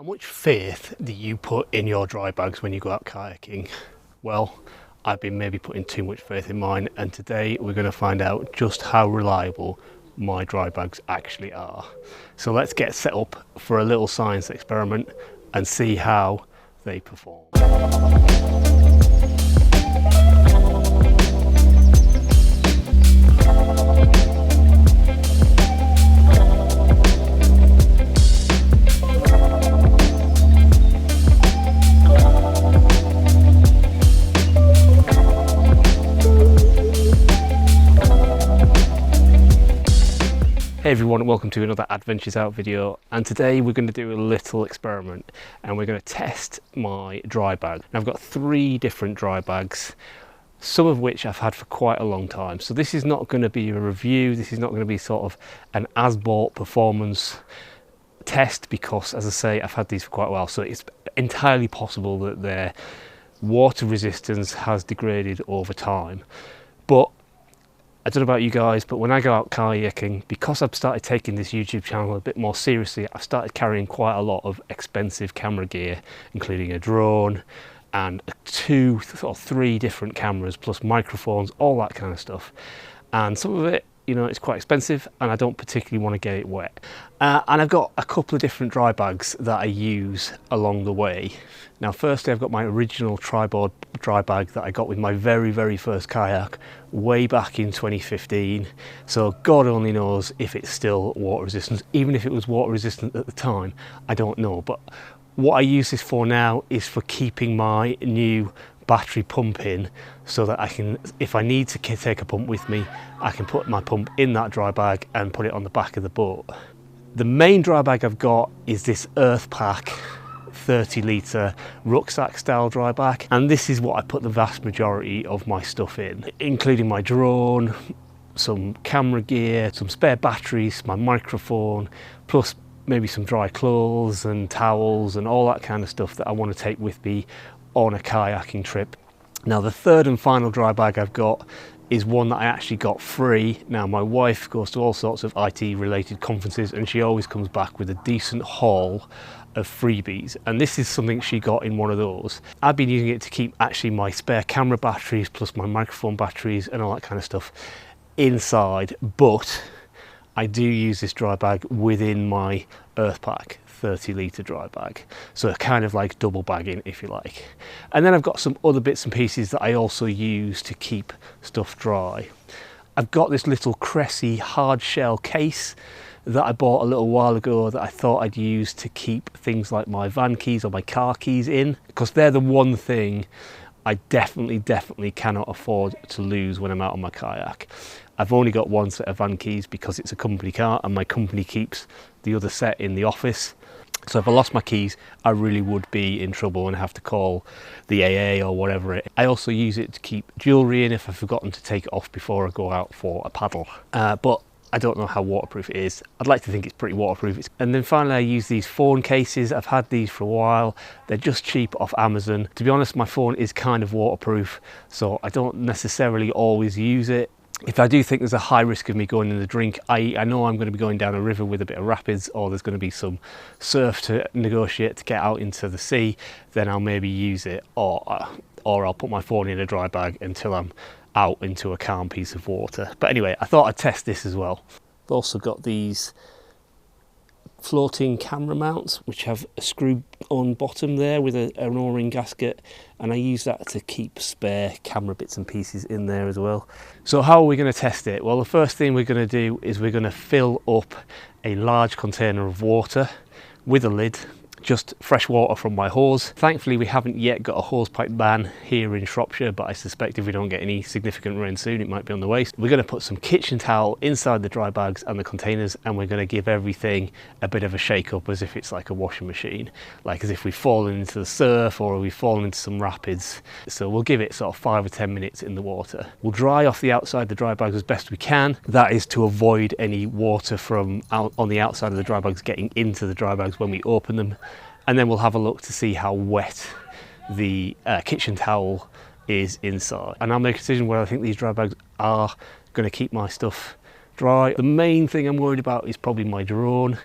How much faith do you put in your dry bags when you go out kayaking? Well, I've been maybe putting too much faith in mine, and today we're going to find out just how reliable my dry bags actually are. So let's get set up for a little science experiment and see how they perform. Hey everyone, welcome to another Adventures Out video, and today we're going to do a little experiment and we're going to test my dry bag. Now I've got 3 different dry bags, some of which I've had for quite a long time, so this is not going to be a review, this is not going to be sort of an as-bought performance test, because as I say, I've had these for quite a while, so it's entirely possible that their water resistance has degraded over time. But I don't know about you guys, but when I go out kayaking, because I've started taking this YouTube channel a bit more seriously, I've started carrying quite a lot of expensive camera gear, including a drone and 2 or 3 different cameras, plus microphones, all that kind of stuff. And some of it, you know, it's quite expensive and I don't particularly want to get it wet. And I've got a couple of different dry bags that I use along the way. Now firstly, I've got my original Tribord Dry Bag that I got with my very first kayak way back in 2015. So God only knows if it's still water resistant. Even if it was water resistant at the time, I don't know. But what I use this for now is for keeping my new battery pump in, so that I can, if I need to take a pump with me, I can put my pump in that dry bag and put it on the back of the boat. The main dry bag I've got is this Earthpack 30 litre rucksack style dry bag, and this is what I put the vast majority of my stuff in, including my drone, some camera gear, some spare batteries, my microphone, plus maybe some dry clothes and towels and all that kind of stuff that I want to take with me on a kayaking trip. Now the third and final dry bag I've got is one that I actually got free. Now my wife goes to all sorts of IT related conferences and she always comes back with a decent haul of freebies, and this is something she got in one of those. I've been using it to keep actually my spare camera batteries plus my microphone batteries and all that kind of stuff inside, but I do use this dry bag within my Earthpack 30 litre dry bag, so kind of like double bagging if you like. And then I've got some other bits and pieces that I also use to keep stuff dry. I've got this little Cressy hard shell case that I bought a little while ago that I thought I'd use to keep things like my van keys or my car keys in, because they're the one thing I definitely cannot afford to lose when I'm out on my kayak. I've only got one set of van keys because it's a company car and my company keeps the other set in the office. So if I lost my keys, I really would be in trouble and have to call the AA or whatever. I also use it to keep jewellery in if I've forgotten to take it off before I go out for a paddle. But I don't know how waterproof it is. I'd like to think it's pretty waterproof. And then finally I use these phone cases. I've had these for a while. They're just cheap off Amazon. To be honest, my phone is kind of waterproof, so I don't necessarily always use it. If I do think there's a high risk of me going in the drink, I know I'm going to be going down a river with a bit of rapids, or there's going to be some surf to negotiate to get out into the sea, then I'll maybe use it, or I'll put my phone in a dry bag until I'm out into a calm piece of water. But anyway, I thought I'd test this as well. I've also got these floating camera mounts which have a screw on bottom there with an o-ring gasket, and I use that to keep spare camera bits and pieces in there as well. So how are we going to test it? Well, the first thing we're going to do is we're going to fill up a large container of water with a lid, just fresh water from my hose. Thankfully we haven't yet got a hose pipe ban here in Shropshire, but I suspect if we don't get any significant rain soon, it might be on the way. We're going to put some kitchen towel inside the dry bags and the containers, and we're going to give everything a bit of a shake up as if it's like a washing machine, like as if we've fallen into the surf or we've fallen into some rapids. So we'll give it sort of 5 or 10 minutes in the water. We'll dry off the outside of the dry bags as best we can. That is to avoid any water from out on the outside of the dry bags getting into the dry bags when we open them. And then we'll have a look to see how wet the kitchen towel is inside. And I'll make a decision whether I think these dry bags are going to keep my stuff dry. The main thing I'm worried about is probably my drone.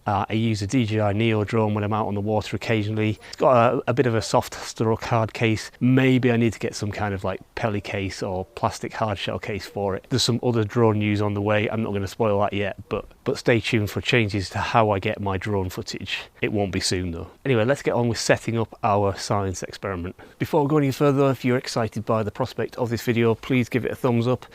I use a DJI Neo drone when I'm out on the water occasionally. It's got a bit of a soft struck hard case. Maybe I need to get some kind of like Pelly case or plastic hard shell case for it. There's some other drone news on the way. I'm not going to spoil that yet, but stay tuned for changes to how I get my drone footage. It won't be soon though. Anyway, let's get on with setting up our science experiment. Before we go any further, if you're excited by the prospect of this video, please give it a thumbs up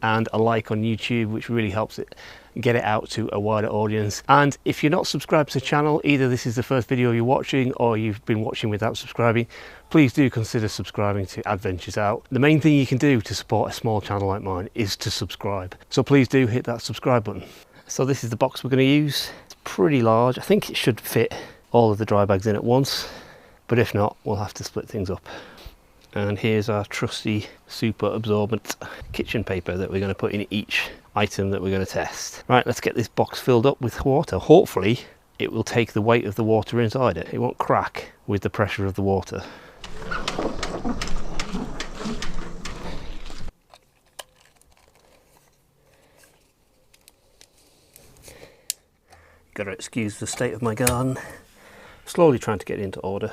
and a like on YouTube, which really helps it get it out to a wider audience. And if you're not subscribed to the channel, either this is the first video you're watching or you've been watching without subscribing, please do consider subscribing to Adventures Out. The main thing you can do to support a small channel like mine is to subscribe, so please do hit that subscribe button. So this is the box we're going to use. It's pretty large. I think it should fit all of the dry bags in at once, but if not, we'll have to split things up. And here's our trusty super absorbent kitchen paper that we're going to put in each item that we're going to test. Right, let's get this box filled up with water. Hopefully it will take the weight of the water inside it. It won't crack with the pressure of the water. Gotta excuse the state of my garden. Slowly trying to get it into order.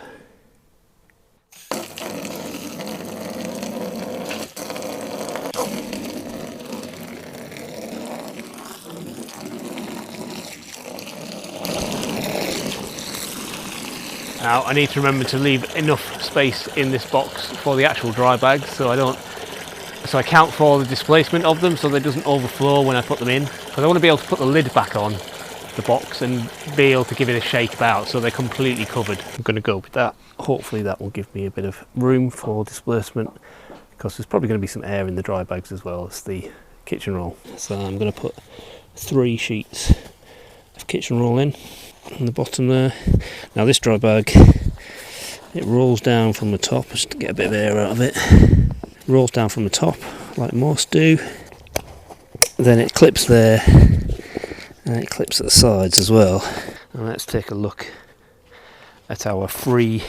Now I need to remember to leave enough space in this box for the actual dry bags, so I count for the displacement of them so they doesn't overflow when I put them in, because I want to be able to put the lid back on the box and be able to give it a shake about so they're completely covered. I'm going to go with that. Hopefully that will give me a bit of room for displacement, because there's probably going to be some air in the dry bags as well as the kitchen roll. So I'm going to put 3 sheets of kitchen roll in on the bottom there. Now this dry bag, it rolls down from the top, just to get a bit of air out of it. Rolls down from the top like most do, then it clips there and it clips at the sides as well. And let's take a look at our free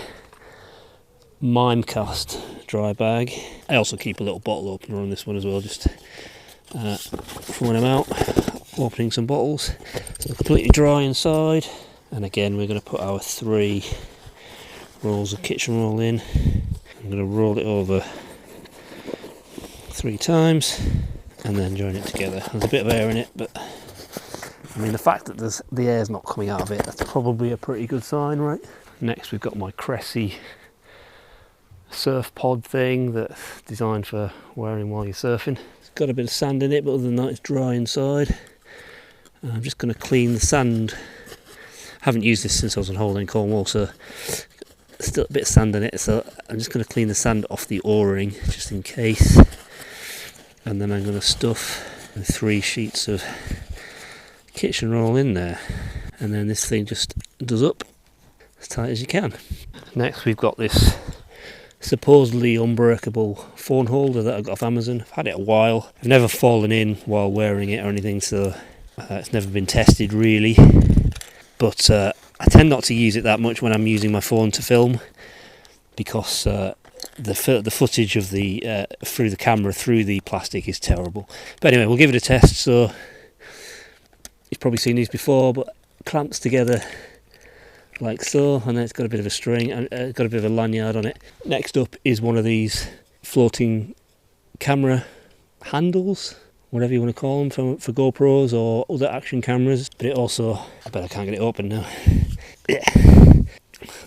Mimecast dry bag. I also keep a little bottle opener on this one as well, just for when I'm out opening some bottles. So they're completely dry inside. And again, we're going to put our 3 rolls of kitchen roll in. I'm going to roll it over 3 times and then join it together. There's a bit of air in it, but I mean, the fact that the air's not coming out of it, that's probably a pretty good sign, right? Next we've got my Cressy surf pod thing that's designed for wearing while you're surfing. It's got a bit of sand in it, but other than that it's dry inside. I'm just going to clean the sand. I haven't used this since I was on holiday in Cornwall, so still a bit of sand in it, so I'm just going to clean the sand off the o-ring just in case. And then I'm going to stuff 3 sheets of kitchen roll in there, and then this thing just does up as tight as you can. Next we've got this supposedly unbreakable phone holder that I got off Amazon. I've had it a while. I've never fallen in while wearing it or anything, so it's never been tested really. But I tend not to use it that much when I'm using my phone to film, because the footage of the through the camera through the plastic is terrible. But anyway, we'll give it a test. So you've probably seen these before, but clamps together like so, and then it's got a bit of a string and got a bit of a lanyard on it. Next up is one of these floating camera handles, whatever you want to call them, for GoPros or other action cameras. But it also, I bet I can't get it open now. Yeah, I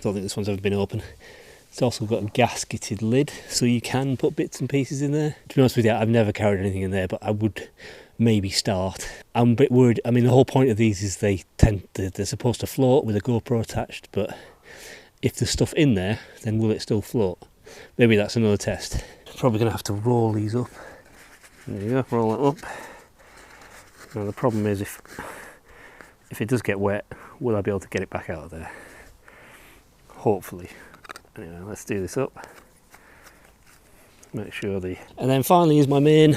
don't think this one's ever been open. It's also got a gasketed lid, so you can put bits and pieces in there. To be honest with you, I've never carried anything in there, but I would maybe start. I'm a bit worried. I mean, the whole point of these is they're supposed to float with a GoPro attached, but if there's stuff in there, then will it still float? Maybe that's another test. Probably going to have to roll these up. There you go, roll it up. Now the problem is if it does get wet, will I be able to get it back out of there? Hopefully. Anyway, let's do this up. Make sure and then finally is my main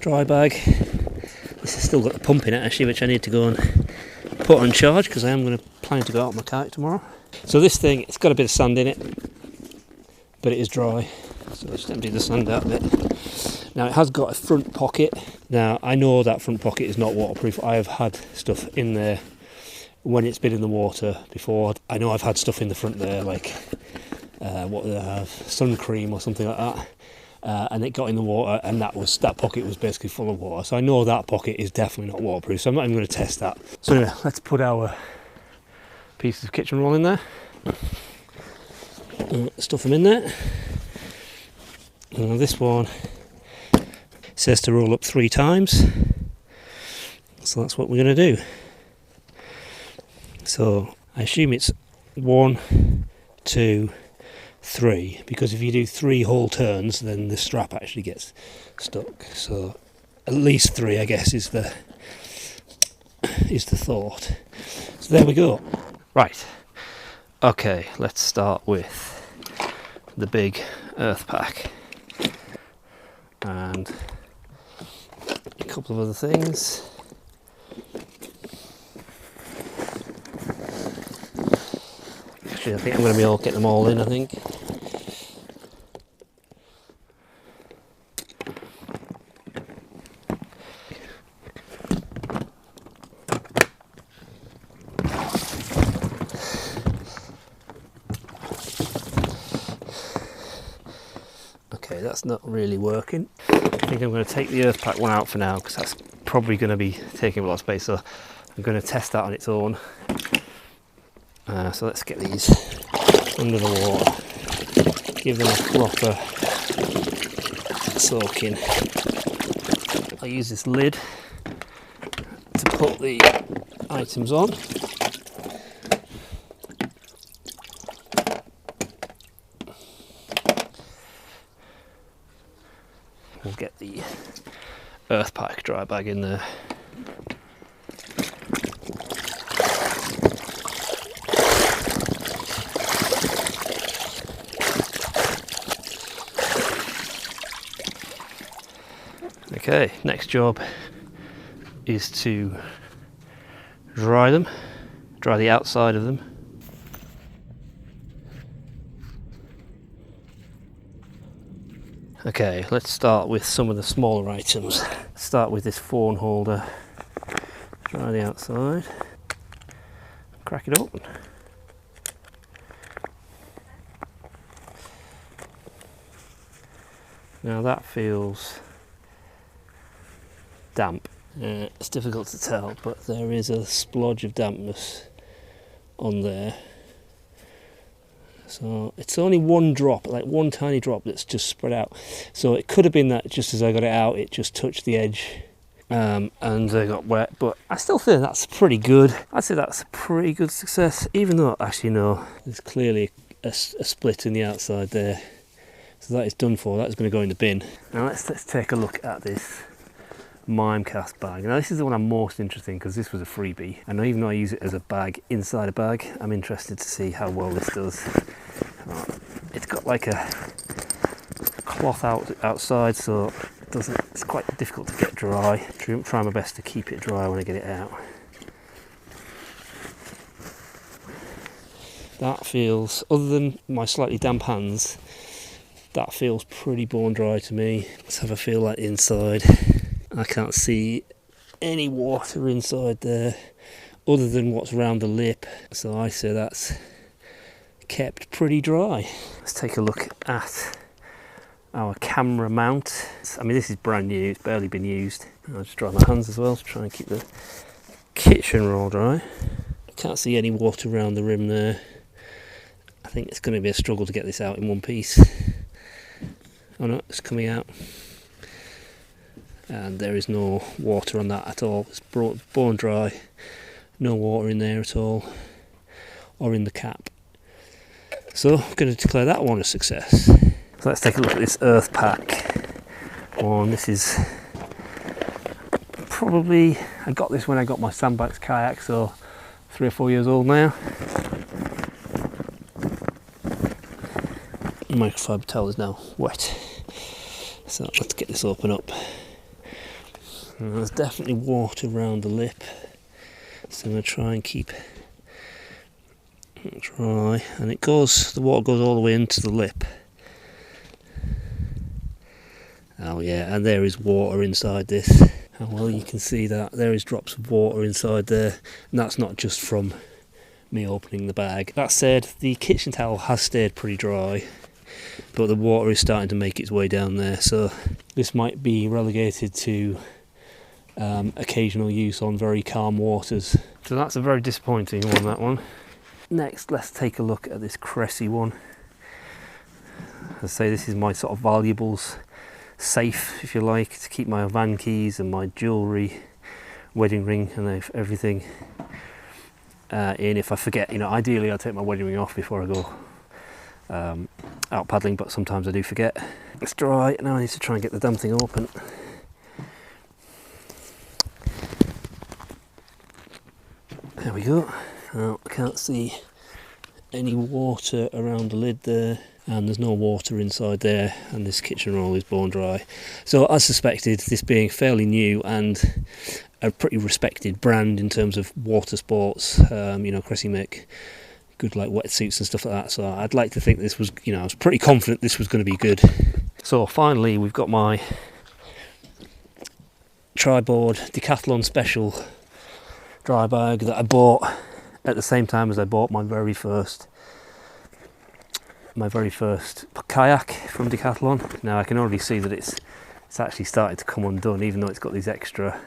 dry bag. This has still got the pump in it actually, which I need to go and put on charge, because I am going to plan to go out on my kayak tomorrow. So this thing, it's got a bit of sand in it, but it is dry. So just empty the sand out of it. Now it has got a front pocket. Now I know that front pocket is not waterproof. I have had stuff in there when it's been in the water before. I know I've had stuff in the front there, like what did I have? Sun cream or something like that. And it got in the water, and that pocket was basically full of water. So I know that pocket is definitely not waterproof, so I'm not even going to test that. So anyway, let's put our pieces of kitchen roll in there. Stuff them in there. And this one says to roll up 3 times. So that's what we're going to do. So I assume it's 1, 2, 3, because if you do 3 whole turns, then the strap actually gets stuck. So at least 3, I guess, is the thought. So there we go. Right. Okay, let's start with the big Earthpack and a couple of other things. Actually, I think I'm going to be able to get them all in, I think. Okay, that's not really working. I think I'm going to take the Earthpack one out for now, because that's probably going to be taking a lot of space, so I'm going to test that on its own. So let's get these under the water, give them a proper soaking. I use this lid to put the items on. We'll get the Earthpack dry bag in there. Okay, next job is to dry them, dry the outside of them. Okay, let's start with some of the smaller items. Start with this phone holder. Dry the outside. Crack it open. Now that feels damp. It's difficult to tell, but there is a splodge of dampness on there. So it's only one drop, like one tiny drop that's just spread out. So it could have been that just as I got it out, it just touched the edge and I got wet. But I still think that's pretty good. I'd say that's a pretty good success, even though actually no, there's clearly a split in the outside there. So that is done for. That's going to go in the bin. Now let's take a look at this Mimecast bag. Now this is the one I'm most interested in because this was a freebie, and even though I use it as a bag inside a bag, I'm interested to see how well this does. It's got like a cloth outside, so it's quite difficult to get dry. Try my best to keep it dry when I get it out. That feels, other than my slightly damp hands, that feels pretty bone dry to me. Let's have a feel like the inside. I can't see any water inside there other than what's around the lip, so I say that's kept pretty dry. Let's take a look at our camera mount. I mean, this is brand new, it's barely been used. I'll just dry my hands as well to try and keep the kitchen roll dry. Can't see any water around the rim there. I think it's going to be a struggle to get this out in one piece. Oh no, it's coming out. And there is no water on that at all. It's bone dry, no water in there at all, or in the cap. So I'm going to declare that one a success. So let's take a look at this Earthpack one. This is probably, I got this when I got my Sandbags Kayak, so 3 or 4 years old now. The microfiber towel is now wet. So let's get this open up. And there's definitely water around the lip, so I'm going to try and keep it dry. And the water goes all the way into the lip. Oh yeah, and there is water inside this. And well, you can see that there is drops of water inside there, and that's not just from me opening the bag. That said, the kitchen towel has stayed pretty dry, but the water is starting to make its way down there, so this might be relegated to occasional use on very calm waters. So that's a very disappointing one, that one. Next, let's take a look at this Cressy one. As I say, this is my sort of valuables safe, if you like, to keep my van keys and my jewellery, wedding ring and everything in. If I forget, you know, ideally I'll take my wedding ring off before I go out paddling, but sometimes I do forget. It's dry, now I need to try and get the damn thing open. There we go. Now I can't see any water around the lid there, and there's no water inside there, and this kitchen roll is bone dry. So as suspected, this being fairly new and a pretty respected brand in terms of water sports, you know, Cressy make good like wetsuits and stuff like that, so I'd like to think this was, you know, I was pretty confident this was going to be good. So finally we've got my Tribord Decathlon special dry bag that I bought at the same time as I bought my very first kayak from Decathlon. Now I can already see that it's actually started to come undone, even though it's got these extra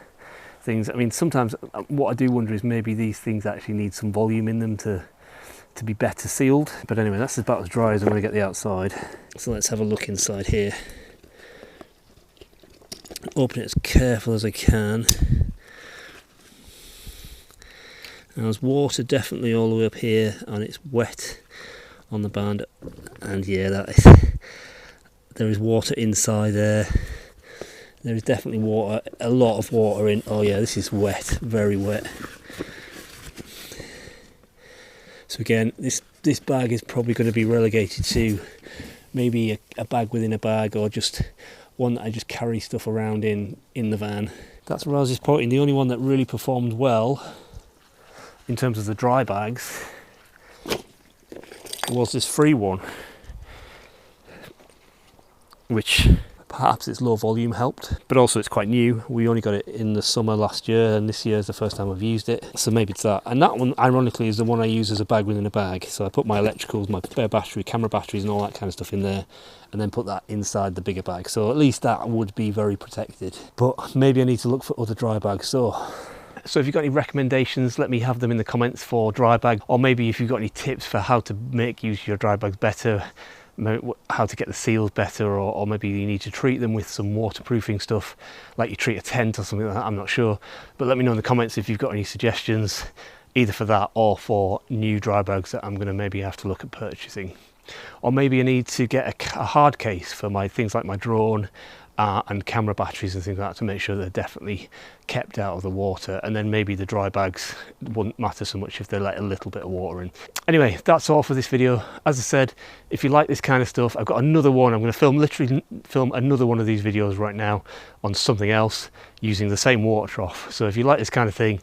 things. I mean, sometimes what I do wonder is maybe these things actually need some volume in them to be better sealed. But anyway, that's about as dry as I'm going to get the outside. So let's have a look inside here. Open it as careful as I can. Now there's water definitely all the way up here, and it's wet on the band, and yeah, there is water inside there. There is definitely water, a lot of water in. Oh yeah, this is wet, very wet. So again, this bag is probably going to be relegated to maybe a bag within a bag, or just one that I just carry stuff around in the van. That's where I was just pointing. The only one that really performed well in terms of the dry bags was this free one, which perhaps its low volume helped, but also it's quite new. We only got it in the summer last year, and this year is the first time I've used it, so maybe it's that. And that one, ironically, is the one I use as a bag within a bag. So I put my electricals, my spare battery, camera batteries and all that kind of stuff in there, and then put that inside the bigger bag, so at least that would be very protected. But maybe I need to look for other dry bags. So if you've got any recommendations, let me have them in the comments for dry bag, or maybe if you've got any tips for how to make use of your dry bags better, how to get the seals better, or maybe you need to treat them with some waterproofing stuff like you treat a tent or something like that, I'm not sure. But let me know in the comments if you've got any suggestions, either for that or for new dry bags that I'm going to maybe have to look at purchasing. Or maybe I need to get a hard case for my things like my drone and camera batteries and things like that, to make sure they're definitely kept out of the water, and then maybe the dry bags wouldn't matter so much if they let a little bit of water in. Anyway, that's all for this video. As I said, if you like this kind of stuff, I've got another one. I'm going to literally film another one of these videos right now on something else using the same water trough. So if you like this kind of thing,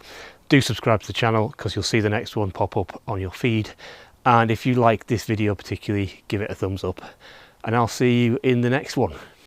do subscribe to the channel, because you'll see the next one pop up on your feed. And if you like this video particularly, give it a thumbs up, and I'll see you in the next one.